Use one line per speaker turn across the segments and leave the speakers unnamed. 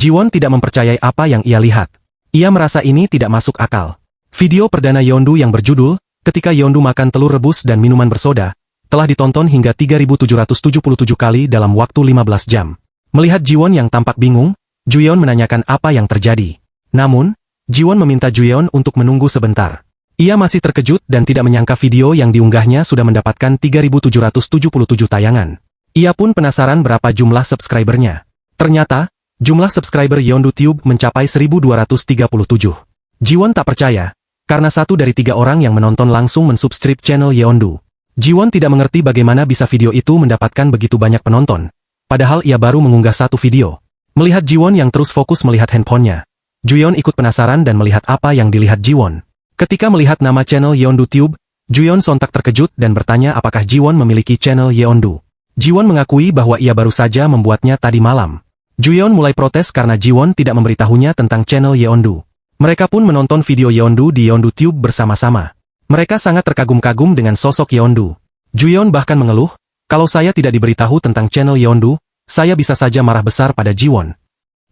Jiwon tidak mempercayai apa yang ia lihat. Ia merasa ini tidak masuk akal. Video perdana Yeondu yang berjudul, Ketika Yeondu Makan Telur Rebus dan Minuman Bersoda, telah ditonton hingga 3.777 kali dalam waktu 15 jam. Melihat Jiwon yang tampak bingung, Juyeon menanyakan apa yang terjadi. Namun, Jiwon meminta Juyeon untuk menunggu sebentar. Ia masih terkejut dan tidak menyangka video yang diunggahnya sudah mendapatkan 3.777 tayangan. Ia pun penasaran berapa jumlah subscribernya. Ternyata, jumlah subscriber Yeondu Tube mencapai 1.237. Jiwon tak percaya, karena 1 dari 3 orang yang menonton langsung mensubscribe channel Yeondu. Jiwon tidak mengerti bagaimana bisa video itu mendapatkan begitu banyak penonton, padahal ia baru mengunggah 1 video. Melihat Jiwon yang terus fokus melihat handphonenya, Juyeon ikut penasaran dan melihat apa yang dilihat Jiwon. Ketika melihat nama channel Yeondu Tube, Juyeon sontak terkejut dan bertanya apakah Jiwon memiliki channel Yeondu. Jiwon mengakui bahwa ia baru saja membuatnya tadi malam. Juyeon mulai protes karena Jiwon tidak memberitahunya tentang channel Yeondu. Mereka pun menonton video Yeondu di Yeondu Tube bersama-sama. Mereka sangat terkagum-kagum dengan sosok Yeondu. Juyeon bahkan mengeluh, kalau saya tidak diberitahu tentang channel Yeondu, saya bisa saja marah besar pada Jiwon.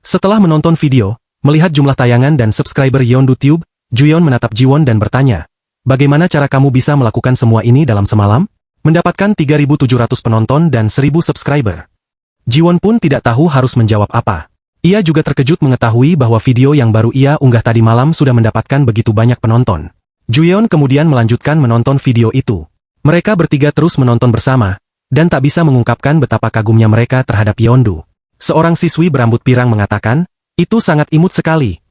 Setelah menonton video, melihat jumlah tayangan dan subscriber Yeondu Tube, Juyeon menatap Jiwon dan bertanya, bagaimana cara kamu bisa melakukan semua ini dalam semalam? Mendapatkan 3.700 penonton dan 1.000 subscriber. Jiwon pun tidak tahu harus menjawab apa. Ia juga terkejut mengetahui bahwa video yang baru ia unggah tadi malam sudah mendapatkan begitu banyak penonton. Juyeon kemudian melanjutkan menonton video itu. Mereka bertiga terus menonton bersama, dan tak bisa mengungkapkan betapa kagumnya mereka terhadap Yeondu. Seorang siswi berambut pirang mengatakan, itu sangat imut sekali.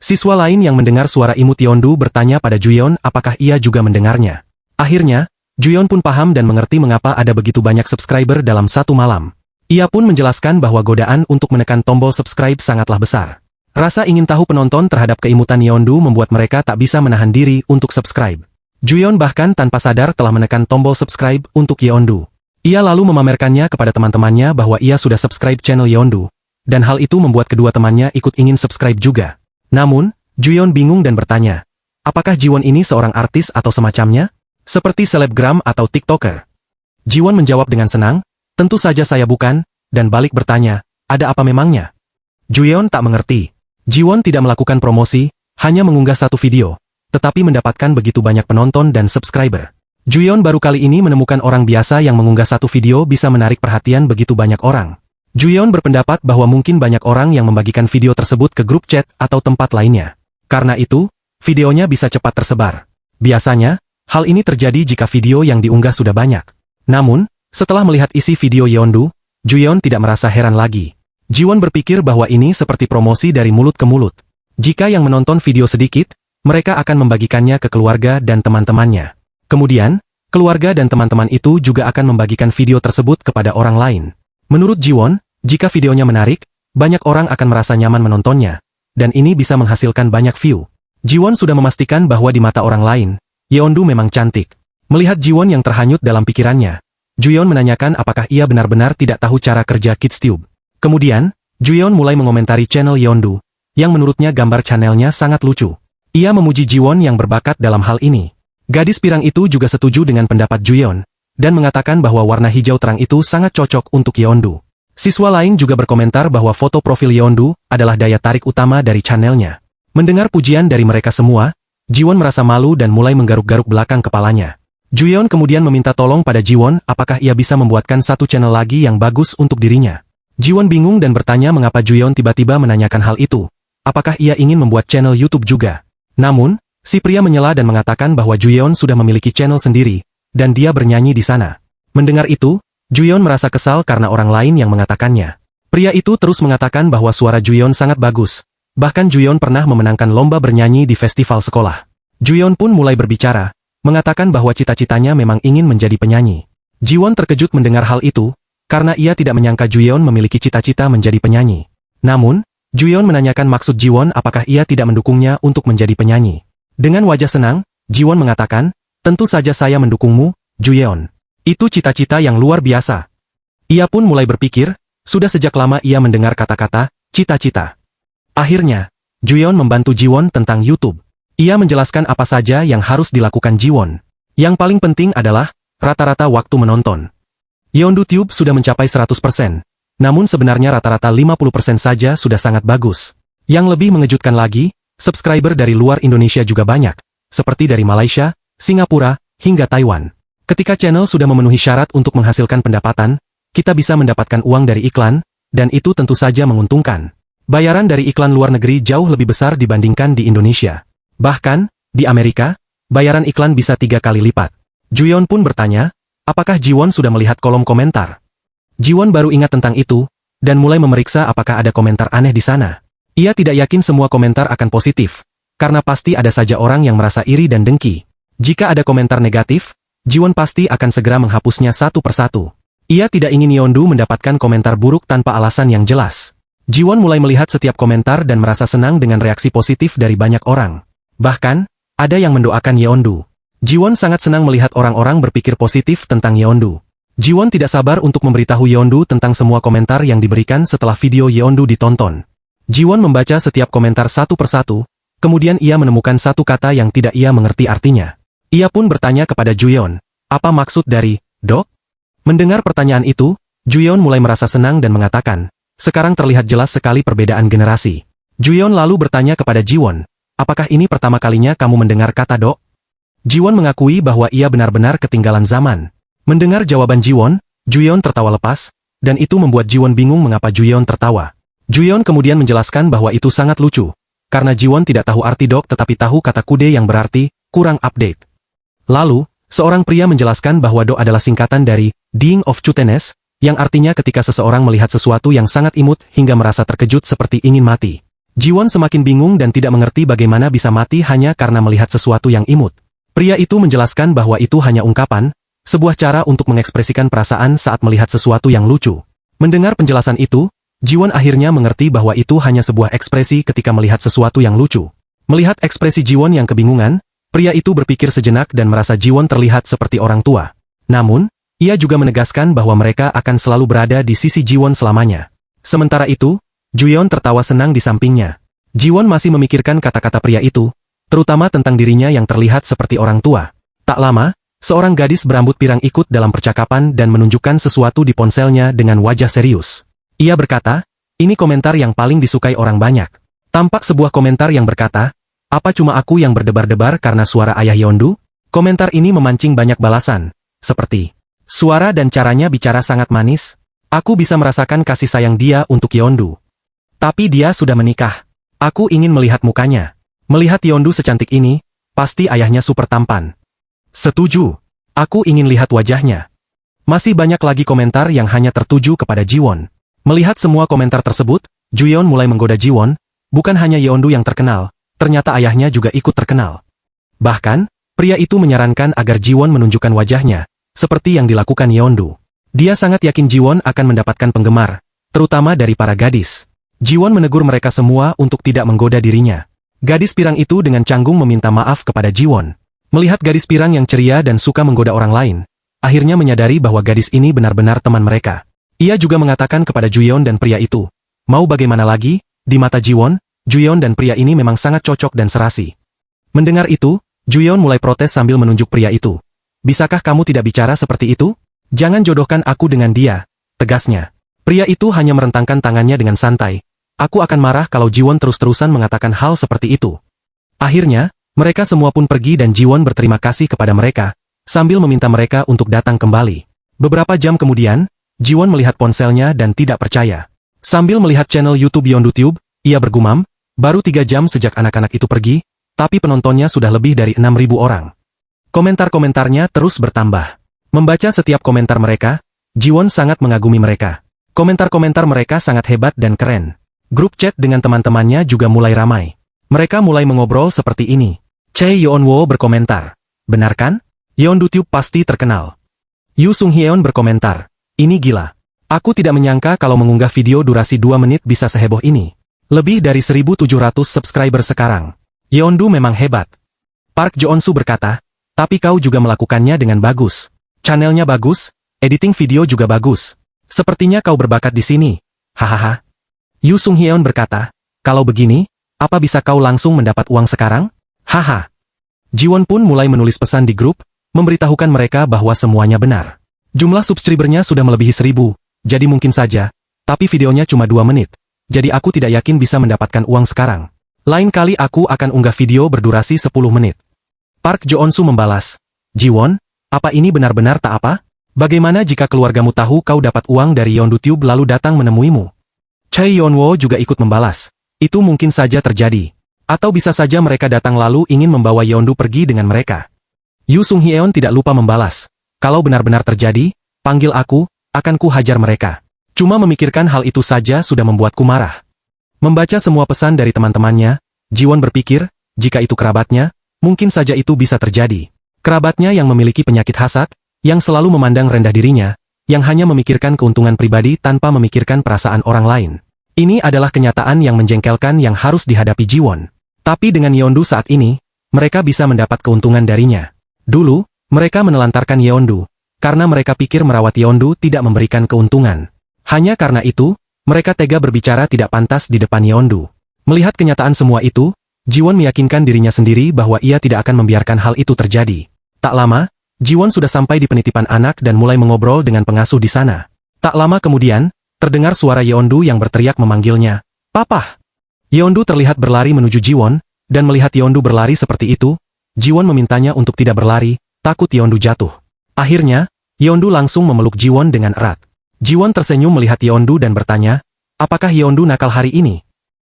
Siswa lain yang mendengar suara imut Yeondu bertanya pada Juyeon apakah ia juga mendengarnya. Akhirnya, Juyeon pun paham dan mengerti mengapa ada begitu banyak subscriber dalam satu malam. Ia pun menjelaskan bahwa godaan untuk menekan tombol subscribe sangatlah besar. Rasa ingin tahu penonton terhadap keimutan Yeondu membuat mereka tak bisa menahan diri untuk subscribe. Juyeon bahkan tanpa sadar telah menekan tombol subscribe untuk Yeondu. Ia lalu memamerkannya kepada teman-temannya bahwa ia sudah subscribe channel Yeondu, dan hal itu membuat kedua temannya ikut ingin subscribe juga. Namun, Juyeon bingung dan bertanya, apakah Jiwon ini seorang artis atau semacamnya? Seperti selebgram atau TikToker? Jiwon menjawab dengan senang, tentu saja saya bukan, dan balik bertanya, ada apa memangnya? Juyeon tak mengerti. Jiwon tidak melakukan promosi, hanya mengunggah 1 video, tetapi mendapatkan begitu banyak penonton dan subscriber. Juyeon baru kali ini menemukan orang biasa yang mengunggah 1 video bisa menarik perhatian begitu banyak orang. Juyeon berpendapat bahwa mungkin banyak orang yang membagikan video tersebut ke grup chat atau tempat lainnya. Karena itu, videonya bisa cepat tersebar. Biasanya, hal ini terjadi jika video yang diunggah sudah banyak. Namun, setelah melihat isi video Yeondu, Juyeon tidak merasa heran lagi. Jiwon berpikir bahwa ini seperti promosi dari mulut ke mulut. Jika yang menonton video sedikit, mereka akan membagikannya ke keluarga dan teman-temannya. Kemudian, keluarga dan teman-teman itu juga akan membagikan video tersebut kepada orang lain. Menurut Jiwon, jika videonya menarik, banyak orang akan merasa nyaman menontonnya, dan ini bisa menghasilkan banyak view. Jiwon sudah memastikan bahwa di mata orang lain, Yeondu memang cantik. Melihat Jiwon yang terhanyut dalam pikirannya, Juyeon menanyakan apakah ia benar-benar tidak tahu cara kerja KidsTube. Kemudian, Juyeon mulai mengomentari channel Yeondu, yang menurutnya gambar channelnya sangat lucu. Ia memuji Jiwon yang berbakat dalam hal ini. Gadis pirang itu juga setuju dengan pendapat Juyeon, dan mengatakan bahwa warna hijau terang itu sangat cocok untuk Yeondu. Siswa lain juga berkomentar bahwa foto profil Yeondu adalah daya tarik utama dari channelnya. Mendengar pujian dari mereka semua, Jiwon merasa malu dan mulai menggaruk-garuk belakang kepalanya. Juyeon kemudian meminta tolong pada Jiwon apakah ia bisa membuatkan 1 channel lagi yang bagus untuk dirinya. Jiwon bingung dan bertanya mengapa Juyeon tiba-tiba menanyakan hal itu. Apakah ia ingin membuat channel YouTube juga? Namun, si pria menyela dan mengatakan bahwa Juyeon sudah memiliki channel sendiri, dan dia bernyanyi di sana. Mendengar itu, Juyeon merasa kesal karena orang lain yang mengatakannya. Pria itu terus mengatakan bahwa suara Juyeon sangat bagus. Bahkan Juyeon pernah memenangkan lomba bernyanyi di festival sekolah. Juyeon pun mulai berbicara, mengatakan bahwa cita-citanya memang ingin menjadi penyanyi. Jiwon terkejut mendengar hal itu, karena ia tidak menyangka Juyeon memiliki cita-cita menjadi penyanyi. Namun, Juyeon menanyakan maksud Jiwon apakah ia tidak mendukungnya untuk menjadi penyanyi. Dengan wajah senang, Jiwon mengatakan, tentu saja saya mendukungmu, Juyeon. Itu cita-cita yang luar biasa. Ia pun mulai berpikir, sudah sejak lama ia mendengar kata-kata, cita-cita. Akhirnya, Juyeon membantu Jiwon tentang YouTube. Ia menjelaskan apa saja yang harus dilakukan Jiwon. Yang paling penting adalah, rata-rata waktu menonton. Yeondu Tube sudah mencapai 100%. Namun sebenarnya rata-rata 50% saja sudah sangat bagus. Yang lebih mengejutkan lagi, subscriber dari luar Indonesia juga banyak, seperti dari Malaysia, Singapura, hingga Taiwan. Ketika channel sudah memenuhi syarat untuk menghasilkan pendapatan, kita bisa mendapatkan uang dari iklan, dan itu tentu saja menguntungkan. Bayaran dari iklan luar negeri jauh lebih besar dibandingkan di Indonesia. Bahkan, di Amerika, bayaran iklan bisa 3 kali lipat. Juyeon pun bertanya, apakah Jiwon sudah melihat kolom komentar? Jiwon baru ingat tentang itu, dan mulai memeriksa apakah ada komentar aneh di sana. Ia tidak yakin semua komentar akan positif, karena pasti ada saja orang yang merasa iri dan dengki. Jika ada komentar negatif, Jiwon pasti akan segera menghapusnya satu persatu. Ia tidak ingin Yeondu mendapatkan komentar buruk tanpa alasan yang jelas. Jiwon mulai melihat setiap komentar dan merasa senang dengan reaksi positif dari banyak orang. Bahkan, ada yang mendoakan Yeondu. Jiwon sangat senang melihat orang-orang berpikir positif tentang Yeondu. Jiwon tidak sabar untuk memberitahu Yeondu tentang semua komentar yang diberikan setelah video Yeondu ditonton. Jiwon membaca setiap komentar satu persatu, kemudian ia menemukan satu kata yang tidak ia mengerti artinya. Ia pun bertanya kepada Juyeon, apa maksud dari, Dok? Mendengar pertanyaan itu, Juyeon mulai merasa senang dan mengatakan, sekarang terlihat jelas sekali perbedaan generasi. Juyeon lalu bertanya kepada Jiwon, apakah ini pertama kalinya kamu mendengar kata Dok? Jiwon mengakui bahwa ia benar-benar ketinggalan zaman. Mendengar jawaban Jiwon, Juyeon tertawa lepas, dan itu membuat Jiwon bingung mengapa Juyeon tertawa. Juyeon kemudian menjelaskan bahwa itu sangat lucu, karena Jiwon tidak tahu arti Dok tetapi tahu kata kude yang berarti, kurang update. Lalu, seorang pria menjelaskan bahwa Dok adalah singkatan dari, Ding of Cuteness, yang artinya ketika seseorang melihat sesuatu yang sangat imut hingga merasa terkejut seperti ingin mati. Jiwon semakin bingung dan tidak mengerti bagaimana bisa mati hanya karena melihat sesuatu yang imut. Pria itu menjelaskan bahwa itu hanya ungkapan, sebuah cara untuk mengekspresikan perasaan saat melihat sesuatu yang lucu. Mendengar penjelasan itu, Jiwon akhirnya mengerti bahwa itu hanya sebuah ekspresi ketika melihat sesuatu yang lucu. Melihat ekspresi Jiwon yang kebingungan, pria itu berpikir sejenak dan merasa Jiwon terlihat seperti orang tua. Namun, ia juga menegaskan bahwa mereka akan selalu berada di sisi Jiwon selamanya. Sementara itu, Juyeon tertawa senang di sampingnya. Jiwon masih memikirkan kata-kata pria itu, terutama tentang dirinya yang terlihat seperti orang tua. Tak lama, seorang gadis berambut pirang ikut dalam percakapan dan menunjukkan sesuatu di ponselnya dengan wajah serius. Ia berkata, ini komentar yang paling disukai orang banyak. Tampak sebuah komentar yang berkata, apa cuma aku yang berdebar-debar karena suara ayah Yeondu? Komentar ini memancing banyak balasan, seperti, suara dan caranya bicara sangat manis. Aku bisa merasakan kasih sayang dia untuk Yeondu. Tapi dia sudah menikah. Aku ingin melihat mukanya. Melihat Yeondu secantik ini, pasti ayahnya super tampan. Setuju. Aku ingin lihat wajahnya. Masih banyak lagi komentar yang hanya tertuju kepada Jiwon. Melihat semua komentar tersebut, Juyeon mulai menggoda Jiwon, bukan hanya Yeondu yang terkenal, ternyata ayahnya juga ikut terkenal. Bahkan, pria itu menyarankan agar Jiwon menunjukkan wajahnya, seperti yang dilakukan Yeondu. Dia sangat yakin Jiwon akan mendapatkan penggemar, terutama dari para gadis. Jiwon menegur mereka semua untuk tidak menggoda dirinya. Gadis pirang itu dengan canggung meminta maaf kepada Jiwon. Melihat gadis pirang yang ceria dan suka menggoda orang lain, akhirnya menyadari bahwa gadis ini benar-benar teman mereka. Ia juga mengatakan kepada Juyeon dan pria itu, mau bagaimana lagi, di mata Jiwon, Juyeon dan pria ini memang sangat cocok dan serasi. Mendengar itu, Juyeon mulai protes sambil menunjuk pria itu. Bisakah kamu tidak bicara seperti itu? Jangan jodohkan aku dengan dia, tegasnya. Pria itu hanya merentangkan tangannya dengan santai. Aku akan marah kalau Jiwon terus-terusan mengatakan hal seperti itu. Akhirnya, mereka semua pun pergi dan Jiwon berterima kasih kepada mereka, sambil meminta mereka untuk datang kembali. Beberapa jam kemudian, Jiwon melihat ponselnya dan tidak percaya. Sambil melihat channel YouTube YeonduTube, ia bergumam, baru 3 jam sejak anak-anak itu pergi, tapi penontonnya sudah lebih dari 6.000 orang. Komentar-komentarnya terus bertambah. Membaca setiap komentar mereka, Jiwon sangat mengagumi mereka. Komentar-komentar mereka sangat hebat dan keren. Grup chat dengan teman-temannya juga mulai ramai. Mereka mulai mengobrol seperti ini. Chae Yeonwo berkomentar, benar kan? YeonduTube pasti terkenal. Yu Sung-hyeon berkomentar, ini gila. Aku tidak menyangka kalau mengunggah video durasi 2 menit bisa seheboh ini. Lebih dari 1.700 subscriber sekarang. Yeondu memang hebat. Park Joon-soo berkata, tapi kau juga melakukannya dengan bagus. Channelnya bagus, editing video juga bagus. Sepertinya kau berbakat di sini. Hahaha. Yu Sung-hyeon berkata, kalau begini, apa bisa kau langsung mendapat uang sekarang? Haha. Jiwon pun mulai menulis pesan di grup, memberitahukan mereka bahwa semuanya benar. Jumlah subscribernya sudah melebihi 1.000, jadi mungkin saja, Tapi videonya cuma 2 menit. Jadi aku tidak yakin bisa mendapatkan uang sekarang. Lain kali aku akan unggah video berdurasi 10 menit. Park Jo-eun-su membalas, Jiwon, apa ini benar-benar tak apa? Bagaimana jika keluargamu tahu kau dapat uang dari YonduTube lalu datang menemuimu? Choi Yeon-woo juga ikut membalas, itu mungkin saja terjadi. Atau bisa saja mereka datang lalu ingin membawa Yeondu pergi dengan mereka. Yu Sung-hyeon tidak lupa membalas, kalau benar-benar terjadi, panggil aku, akan ku hajar mereka. Cuma memikirkan hal itu saja sudah membuatku marah. Membaca semua pesan dari teman-temannya, Jiwon berpikir, jika itu kerabatnya, mungkin saja itu bisa terjadi. Kerabatnya yang memiliki penyakit hasad, yang selalu memandang rendah dirinya, yang hanya memikirkan keuntungan pribadi tanpa memikirkan perasaan orang lain. Ini adalah kenyataan yang menjengkelkan yang harus dihadapi Jiwon. Tapi dengan Yeondu saat ini, mereka bisa mendapat keuntungan darinya. Dulu, mereka menelantarkan Yeondu, karena mereka pikir merawat Yeondu tidak memberikan keuntungan. Hanya karena itu, mereka tega berbicara tidak pantas di depan Yeondu. Melihat kenyataan semua itu, Jiwon meyakinkan dirinya sendiri bahwa ia tidak akan membiarkan hal itu terjadi. Tak lama, Jiwon sudah sampai di penitipan anak dan mulai mengobrol dengan pengasuh di sana. Tak lama kemudian, terdengar suara Yeondu yang berteriak memanggilnya, "Papa!" Yeondu terlihat berlari menuju Jiwon, dan melihat Yeondu berlari seperti itu, Jiwon memintanya untuk tidak berlari, takut Yeondu jatuh. Akhirnya, Yeondu langsung memeluk Jiwon dengan erat. Jiwon tersenyum melihat Yeondu dan bertanya, "Apakah Yeondu nakal hari ini?"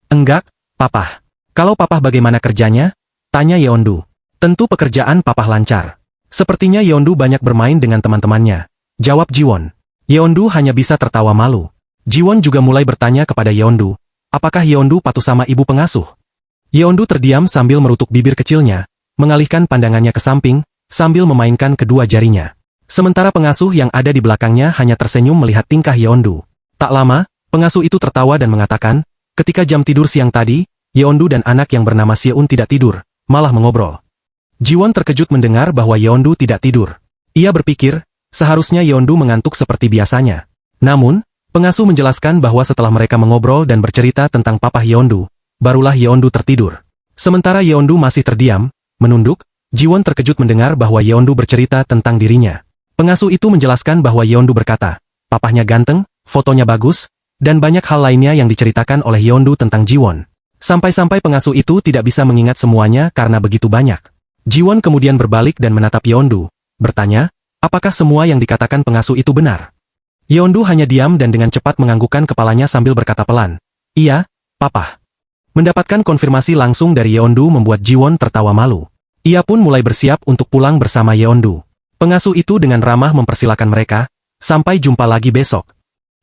"Enggak, Papa." "Kalau Papa bagaimana kerjanya?" tanya Yeondu. "Tentu pekerjaan Papa lancar." "Sepertinya Yeondu banyak bermain dengan teman-temannya," jawab Jiwon. Yeondu hanya bisa tertawa malu. Jiwon juga mulai bertanya kepada Yeondu, apakah Yeondu patuh sama ibu pengasuh? Yeondu terdiam sambil merutuk bibir kecilnya, mengalihkan pandangannya ke samping, sambil memainkan kedua jarinya. Sementara pengasuh yang ada di belakangnya hanya tersenyum melihat tingkah Yeondu. Tak lama, pengasuh itu tertawa dan mengatakan, ketika jam tidur siang tadi, Yeondu dan anak yang bernama Seun tidak tidur, malah mengobrol. Jiwon terkejut mendengar bahwa Yeondu tidak tidur. Ia berpikir, seharusnya Yeondu mengantuk seperti biasanya. Namun, pengasuh menjelaskan bahwa setelah mereka mengobrol dan bercerita tentang papa Yeondu, barulah Yeondu tertidur. Sementara Yeondu masih terdiam, menunduk, Jiwon terkejut mendengar bahwa Yeondu bercerita tentang dirinya. Pengasuh itu menjelaskan bahwa Yeondu berkata, papahnya ganteng, fotonya bagus, dan banyak hal lainnya yang diceritakan oleh Yeondu tentang Jiwon. Sampai-sampai pengasuh itu tidak bisa mengingat semuanya karena begitu banyak. Jiwon kemudian berbalik dan menatap Yeondu, bertanya, apakah semua yang dikatakan pengasuh itu benar? Yeondu hanya diam dan dengan cepat menganggukkan kepalanya sambil berkata pelan, iya, Papa. Mendapatkan konfirmasi langsung dari Yeondu membuat Jiwon tertawa malu. Ia pun mulai bersiap untuk pulang bersama Yeondu. Pengasuh itu dengan ramah mempersilakan mereka, sampai jumpa lagi besok.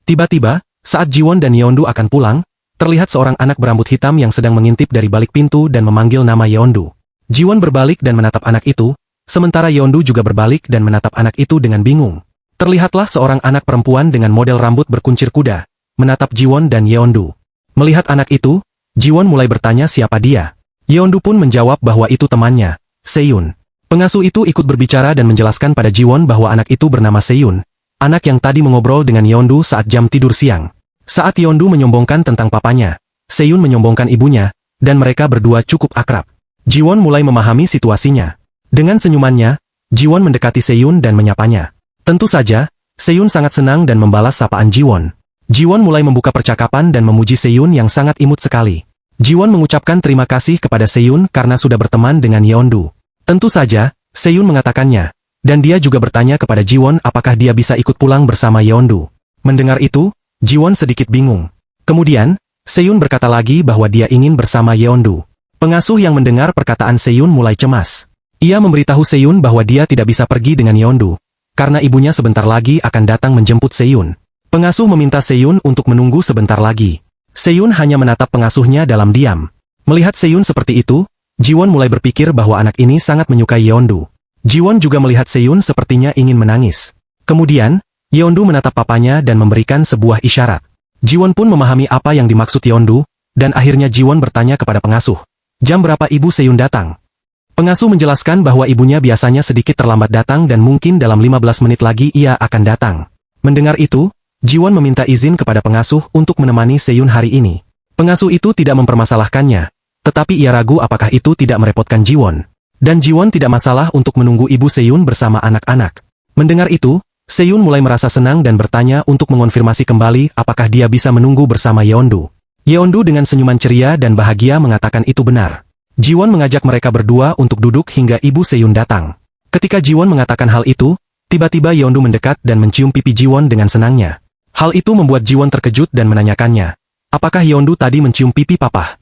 Tiba-tiba, saat Jiwon dan Yeondu akan pulang, terlihat seorang anak berambut hitam yang sedang mengintip dari balik pintu dan memanggil nama Yeondu. Jiwon berbalik dan menatap anak itu, sementara Yeondu juga berbalik dan menatap anak itu dengan bingung. Terlihatlah seorang anak perempuan dengan model rambut berkuncir kuda, menatap Jiwon dan Yeondu. Melihat anak itu, Jiwon mulai bertanya siapa dia. Yeondu pun menjawab bahwa itu temannya, Seun. Pengasuh itu ikut berbicara dan menjelaskan pada Jiwon bahwa anak itu bernama Seun, anak yang tadi mengobrol dengan Yeondu saat jam tidur siang. Saat Yeondu menyombongkan tentang papanya, Seun menyombongkan ibunya, dan mereka berdua cukup akrab. Jiwon mulai memahami situasinya. Dengan senyumannya, Jiwon mendekati Seun dan menyapanya. Tentu saja, Seun sangat senang dan membalas sapaan Jiwon. Jiwon mulai membuka percakapan dan memuji Seun yang sangat imut sekali. Jiwon mengucapkan terima kasih kepada Seun karena sudah berteman dengan Yeondu. Tentu saja, Seun mengatakannya, dan dia juga bertanya kepada Jiwon apakah dia bisa ikut pulang bersama Yeondu. Mendengar itu, Jiwon sedikit bingung. Kemudian, Seun berkata lagi bahwa dia ingin bersama Yeondu. Pengasuh yang mendengar perkataan Seun mulai cemas. Ia memberitahu Seun bahwa dia tidak bisa pergi dengan Yeondu, karena ibunya sebentar lagi akan datang menjemput Seun. Pengasuh meminta Seun untuk menunggu sebentar lagi. Seun hanya menatap pengasuhnya dalam diam. Melihat Seun seperti itu, Jiwon mulai berpikir bahwa anak ini sangat menyukai Yeondu. Jiwon juga melihat Seun sepertinya ingin menangis. Kemudian, Yeondu menatap papanya dan memberikan sebuah isyarat. Jiwon pun memahami apa yang dimaksud Yeondu, dan akhirnya Jiwon bertanya kepada pengasuh, jam berapa ibu Seun datang? Pengasuh menjelaskan bahwa ibunya biasanya sedikit terlambat datang dan mungkin dalam 15 menit lagi ia akan datang. Mendengar itu, Jiwon meminta izin kepada pengasuh untuk menemani Seun hari ini. Pengasuh itu tidak mempermasalahkannya, tetapi ia ragu apakah itu tidak merepotkan Jiwon. Dan Jiwon tidak masalah untuk menunggu ibu Seun bersama anak-anak. Mendengar itu, Seyun mulai merasa senang dan bertanya untuk mengonfirmasi kembali apakah dia bisa menunggu bersama Yeondu. Yeondu dengan senyuman ceria dan bahagia mengatakan itu benar. Jiwon mengajak mereka berdua untuk duduk hingga Ibu Seyun datang. Ketika Jiwon mengatakan hal itu, tiba-tiba Yeondu mendekat dan mencium pipi Jiwon dengan senangnya. Hal itu membuat Jiwon terkejut dan menanyakannya, apakah Yeondu tadi mencium pipi papa?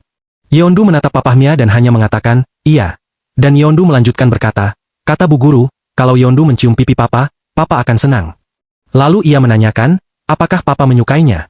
Yeondu menatap papahnya dan hanya mengatakan, iya. Dan Yeondu melanjutkan berkata, kata Bu Guru, kalau Yeondu mencium pipi papa, papa akan senang. Lalu ia menanyakan, apakah papa menyukainya?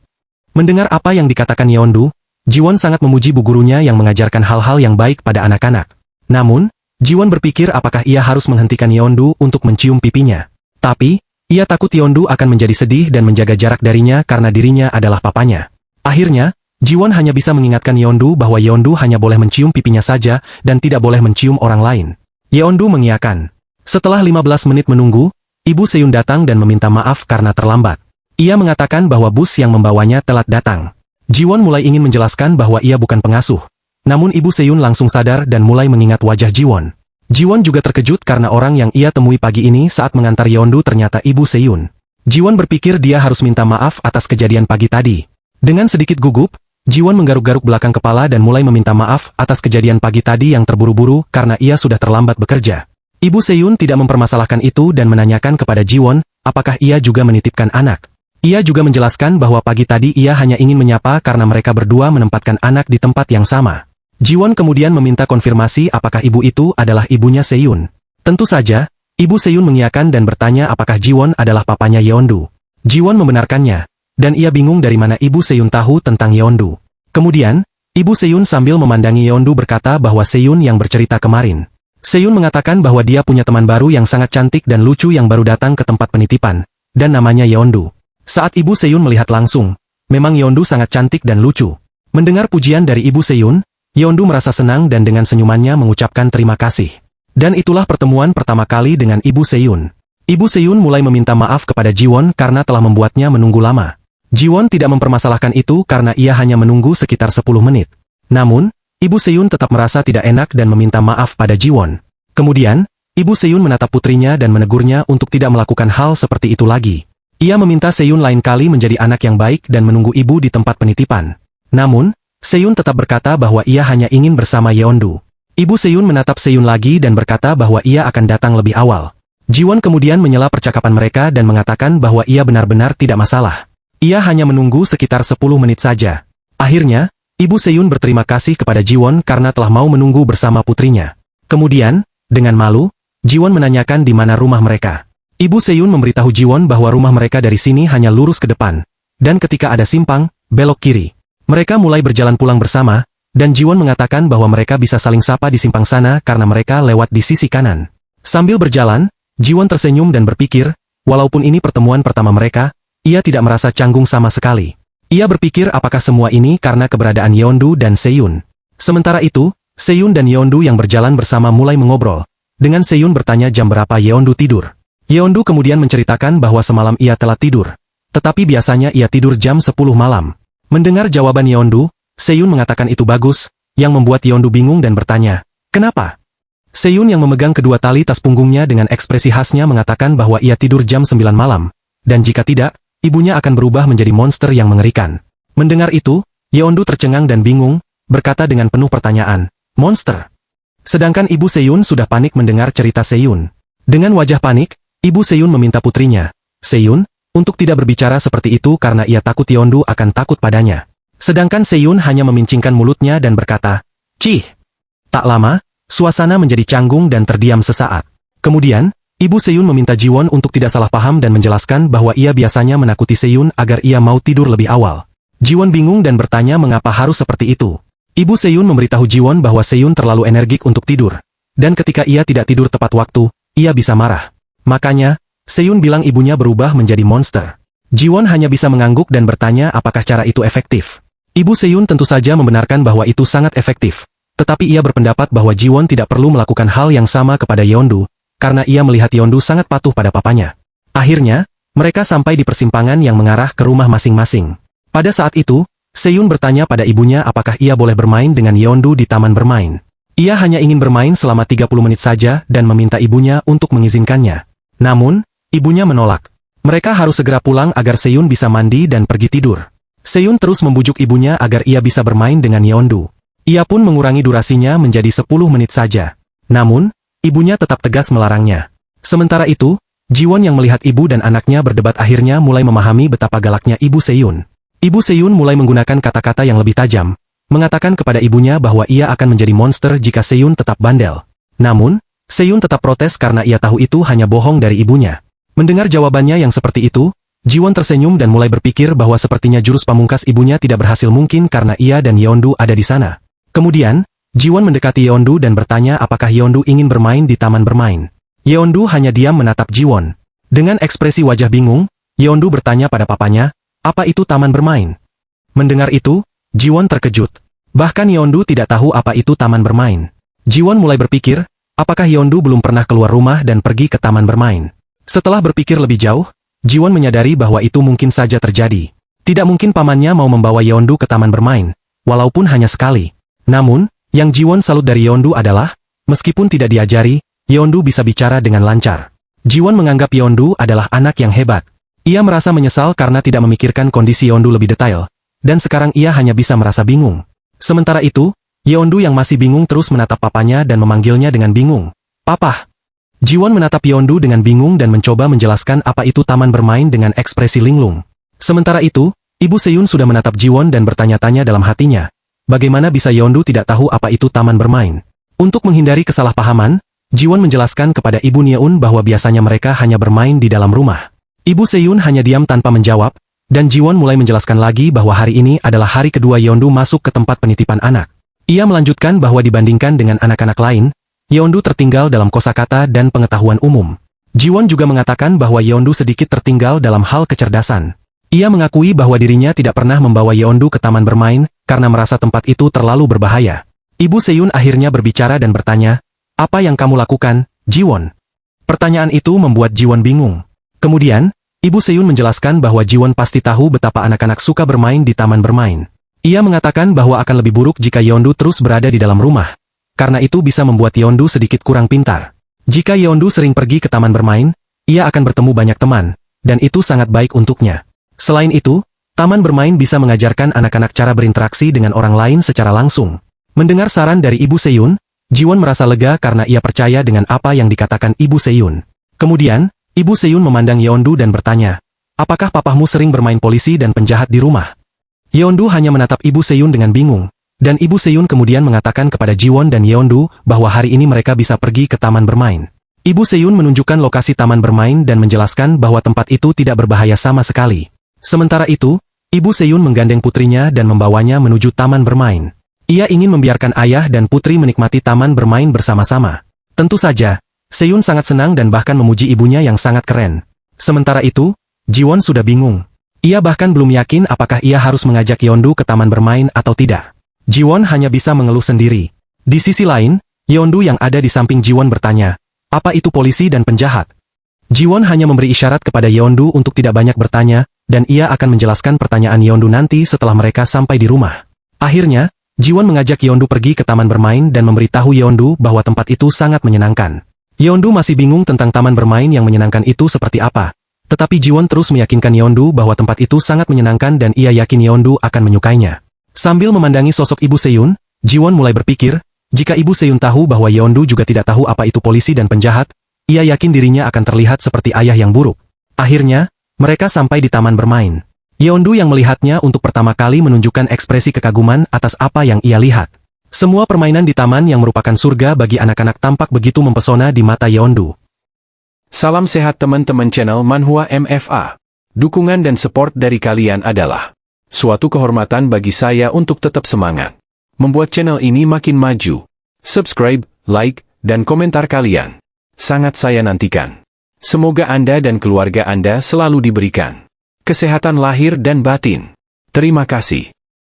Mendengar apa yang dikatakan Yeondu, Jiwon sangat memuji Bu Gurunya yang mengajarkan hal-hal yang baik pada anak-anak. Namun, Jiwon berpikir apakah ia harus menghentikan Yeondu untuk mencium pipinya. Tapi, ia takut Yeondu akan menjadi sedih dan menjaga jarak darinya karena dirinya adalah papanya. Akhirnya, Jiwon hanya bisa mengingatkan Yeondu bahwa Yeondu hanya boleh mencium pipinya saja dan tidak boleh mencium orang lain. Yeondu mengiyakan. Setelah 15 menit menunggu, Ibu Seyun datang dan meminta maaf karena terlambat. Ia mengatakan bahwa bus yang membawanya telat datang. Jiwon mulai ingin menjelaskan bahwa ia bukan pengasuh. Namun Ibu Seyun langsung sadar dan mulai mengingat wajah Jiwon. Jiwon juga terkejut karena orang yang ia temui pagi ini saat mengantar Yeondu ternyata Ibu Seyun. Jiwon berpikir dia harus minta maaf atas kejadian pagi tadi. Dengan sedikit gugup, Jiwon menggaruk-garuk belakang kepala dan mulai meminta maaf atas kejadian pagi tadi yang terburu-buru karena ia sudah terlambat bekerja. Ibu Seyun tidak mempermasalahkan itu dan menanyakan kepada Jiwon, apakah ia juga menitipkan anak. Ia juga menjelaskan bahwa pagi tadi ia hanya ingin menyapa karena mereka berdua menempatkan anak di tempat yang sama. Jiwon kemudian meminta konfirmasi apakah ibu itu adalah ibunya Seyun. Tentu saja, Ibu Seyun mengiyakan dan bertanya apakah Jiwon adalah papanya Yeondu. Jiwon membenarkannya. Dan ia bingung dari mana Ibu Seyun tahu tentang Yeondu. Kemudian, Ibu Seyun sambil memandangi Yeondu berkata bahwa Seyun yang bercerita kemarin. Seyun mengatakan bahwa dia punya teman baru yang sangat cantik dan lucu yang baru datang ke tempat penitipan, dan namanya Yeondu. Saat Ibu Seyun melihat langsung, memang Yeondu sangat cantik dan lucu. Mendengar pujian dari Ibu Seyun, Yeondu merasa senang dan dengan senyumannya mengucapkan terima kasih. Dan itulah pertemuan pertama kali dengan Ibu Seyun. Ibu Seyun mulai meminta maaf kepada Jiwon karena telah membuatnya menunggu lama. Jiwon tidak mempermasalahkan itu karena ia hanya menunggu sekitar 10 menit. Namun, Ibu Seyun tetap merasa tidak enak dan meminta maaf pada Jiwon. Kemudian, Ibu Seyun menatap putrinya dan menegurnya untuk tidak melakukan hal seperti itu lagi. Ia meminta Seyun lain kali menjadi anak yang baik dan menunggu ibu di tempat penitipan. Namun, Seyun tetap berkata bahwa ia hanya ingin bersama Yeondu. Ibu Seyun menatap Seyun lagi dan berkata bahwa ia akan datang lebih awal. Jiwon kemudian menyela percakapan mereka dan mengatakan bahwa ia benar-benar tidak masalah. Ia hanya menunggu sekitar 10 menit saja. Akhirnya, Ibu Seyun berterima kasih kepada Jiwon karena telah mau menunggu bersama putrinya. Kemudian, dengan malu, Jiwon menanyakan di mana rumah mereka. Ibu Seyun memberitahu Jiwon bahwa rumah mereka dari sini hanya lurus ke depan. Dan ketika ada simpang, belok kiri. Mereka mulai berjalan pulang bersama, dan Jiwon mengatakan bahwa mereka bisa saling sapa di simpang sana karena mereka lewat di sisi kanan. Sambil berjalan, Jiwon tersenyum dan berpikir, walaupun ini pertemuan pertama mereka, ia tidak merasa canggung sama sekali. Ia berpikir apakah semua ini karena keberadaan Yeondu dan Seyun. Sementara itu, Seyun dan Yeondu yang berjalan bersama mulai mengobrol. Dengan Seyun bertanya jam berapa Yeondu tidur. Yeondu kemudian menceritakan bahwa semalam ia telah tidur. Tetapi biasanya ia tidur jam 10 malam. Mendengar jawaban Yeondu, Seyun mengatakan itu bagus, yang membuat Yeondu bingung dan bertanya, kenapa? Seyun yang memegang kedua tali tas punggungnya dengan ekspresi khasnya mengatakan bahwa ia tidur jam 9 malam. Dan jika tidak, ibunya akan berubah menjadi monster yang mengerikan. Mendengar itu, Yeondu tercengang dan bingung, berkata dengan penuh pertanyaan, monster. Sedangkan Ibu Seyun sudah panik mendengar cerita Seyun. Dengan wajah panik, Ibu Seyun meminta putrinya, Seyun, untuk tidak berbicara seperti itu karena ia takut Yeondu akan takut padanya. Sedangkan Seyun hanya memincingkan mulutnya dan berkata, cih. Tak lama, suasana menjadi canggung dan terdiam sesaat. Kemudian, Ibu Seyun meminta Jiwon untuk tidak salah paham dan menjelaskan bahwa ia biasanya menakuti Seyun agar ia mau tidur lebih awal. Jiwon bingung dan bertanya mengapa harus seperti itu. Ibu Seyun memberitahu Jiwon bahwa Seyun terlalu energik untuk tidur. Dan ketika ia tidak tidur tepat waktu, ia bisa marah. Makanya, Seyun bilang ibunya berubah menjadi monster. Jiwon hanya bisa mengangguk dan bertanya apakah cara itu efektif. Ibu Seyun tentu saja membenarkan bahwa itu sangat efektif. Tetapi ia berpendapat bahwa Jiwon tidak perlu melakukan hal yang sama kepada Yeondu, karena ia melihat Yeondu sangat patuh pada papanya. Akhirnya, mereka sampai di persimpangan yang mengarah ke rumah masing-masing. Pada saat itu, Seyun bertanya pada ibunya apakah ia boleh bermain dengan Yeondu di taman bermain. Ia hanya ingin bermain selama 30 menit saja dan meminta ibunya untuk mengizinkannya. Namun, ibunya menolak. Mereka harus segera pulang agar Seyun bisa mandi dan pergi tidur. Seyun terus membujuk ibunya agar ia bisa bermain dengan Yeondu. Ia pun mengurangi durasinya menjadi 10 menit saja. Namun, ibunya tetap tegas melarangnya. Sementara itu, Jiwon yang melihat ibu dan anaknya berdebat akhirnya mulai memahami betapa galaknya ibu Seyun. Ibu Seyun mulai menggunakan kata-kata yang lebih tajam, mengatakan kepada ibunya bahwa ia akan menjadi monster jika Seyun tetap bandel. Namun, Seyun tetap protes karena ia tahu itu hanya bohong dari ibunya. Mendengar jawabannya yang seperti itu, Jiwon tersenyum dan mulai berpikir bahwa sepertinya jurus pamungkas ibunya tidak berhasil mungkin karena ia dan Yeondu ada di sana. Kemudian, Jiwon mendekati Yeondu dan bertanya apakah Yeondu ingin bermain di taman bermain. Yeondu hanya diam menatap Jiwon. Dengan ekspresi wajah bingung, Yeondu bertanya pada papanya, apa itu taman bermain? Mendengar itu, Jiwon terkejut. Bahkan Yeondu tidak tahu apa itu taman bermain. Jiwon mulai berpikir, apakah Yeondu belum pernah keluar rumah dan pergi ke taman bermain? Setelah berpikir lebih jauh, Jiwon menyadari bahwa itu mungkin saja terjadi. Tidak mungkin pamannya mau membawa Yeondu ke taman bermain, walaupun hanya sekali. Namun, yang Jiwon salut dari Yeondu adalah, meskipun tidak diajari, Yeondu bisa bicara dengan lancar. Jiwon menganggap Yeondu adalah anak yang hebat. Ia merasa menyesal karena tidak memikirkan kondisi Yeondu lebih detail, dan sekarang ia hanya bisa merasa bingung. Sementara itu, Yeondu yang masih bingung terus menatap papanya dan memanggilnya dengan bingung. Papa! Jiwon menatap Yeondu dengan bingung dan mencoba menjelaskan apa itu taman bermain dengan ekspresi linglung. Sementara itu, Ibu Seyun sudah menatap Jiwon dan bertanya-tanya dalam hatinya, bagaimana bisa Yeondu tidak tahu apa itu taman bermain? Untuk menghindari kesalahpahaman, Jiwon menjelaskan kepada Ibu Nieun bahwa biasanya mereka hanya bermain di dalam rumah. Ibu Seyun hanya diam tanpa menjawab, dan Jiwon mulai menjelaskan lagi bahwa hari ini adalah hari kedua Yeondu masuk ke tempat penitipan anak. Ia melanjutkan bahwa dibandingkan dengan anak-anak lain, Yeondu tertinggal dalam kosakata dan pengetahuan umum. Jiwon juga mengatakan bahwa Yeondu sedikit tertinggal dalam hal kecerdasan. Ia mengakui bahwa dirinya tidak pernah membawa Yeondu ke taman bermain, karena merasa tempat itu terlalu berbahaya. Ibu Seyun akhirnya berbicara dan bertanya, apa yang kamu lakukan, Jiwon? Pertanyaan itu membuat Jiwon bingung. Kemudian, Ibu Seyun menjelaskan bahwa Jiwon pasti tahu betapa anak-anak suka bermain di taman bermain. Ia mengatakan bahwa akan lebih buruk jika Yeondu terus berada di dalam rumah. Karena itu bisa membuat Yeondu sedikit kurang pintar. Jika Yeondu sering pergi ke taman bermain, ia akan bertemu banyak teman, dan itu sangat baik untuknya. Selain itu, taman bermain bisa mengajarkan anak-anak cara berinteraksi dengan orang lain secara langsung. Mendengar saran dari Ibu Seyun, Jiwon merasa lega karena ia percaya dengan apa yang dikatakan Ibu Seyun. Kemudian, Ibu Seyun memandang Yeondu dan bertanya, apakah papahmu sering bermain polisi dan penjahat di rumah? Yeondu hanya menatap Ibu Seyun dengan bingung. Dan Ibu Seyun kemudian mengatakan kepada Jiwon dan Yeondu bahwa hari ini mereka bisa pergi ke taman bermain. Ibu Seyun menunjukkan lokasi taman bermain dan menjelaskan bahwa tempat itu tidak berbahaya sama sekali. Sementara itu, Ibu Seyun menggandeng putrinya dan membawanya menuju taman bermain. Ia ingin membiarkan ayah dan putri menikmati taman bermain bersama-sama. Tentu saja, Seyun sangat senang dan bahkan memuji ibunya yang sangat keren. Sementara itu, Jiwon sudah bingung. Ia bahkan belum yakin apakah ia harus mengajak Yeondu ke taman bermain atau tidak. Jiwon hanya bisa mengeluh sendiri. Di sisi lain, Yeondu yang ada di samping Jiwon bertanya, apa itu polisi dan penjahat? Jiwon hanya memberi isyarat kepada Yeondu untuk tidak banyak bertanya, dan ia akan menjelaskan pertanyaan Yeondu nanti setelah mereka sampai di rumah. Akhirnya, Jiwon mengajak Yeondu pergi ke taman bermain dan memberitahu Yeondu bahwa tempat itu sangat menyenangkan. Yeondu masih bingung tentang taman bermain yang menyenangkan itu seperti apa. Tetapi Jiwon terus meyakinkan Yeondu bahwa tempat itu sangat menyenangkan dan ia yakin Yeondu akan menyukainya. Sambil memandangi sosok Ibu Seyun, Jiwon mulai berpikir, jika Ibu Seyun tahu bahwa Yeondu juga tidak tahu apa itu polisi dan penjahat, ia yakin dirinya akan terlihat seperti ayah yang buruk. Akhirnya, mereka sampai di taman bermain. Yeondu yang melihatnya untuk pertama kali menunjukkan ekspresi kekaguman atas apa yang ia lihat. Semua permainan di taman yang merupakan surga bagi anak-anak tampak begitu mempesona di mata Yeondu.
Salam sehat teman-teman channel Manhwa MFA. Dukungan dan support dari kalian adalah suatu kehormatan bagi saya untuk tetap semangat membuat channel ini makin maju. Subscribe, like, dan komentar kalian sangat saya nantikan. Semoga Anda dan keluarga Anda selalu diberikan kesehatan lahir dan batin. Terima kasih.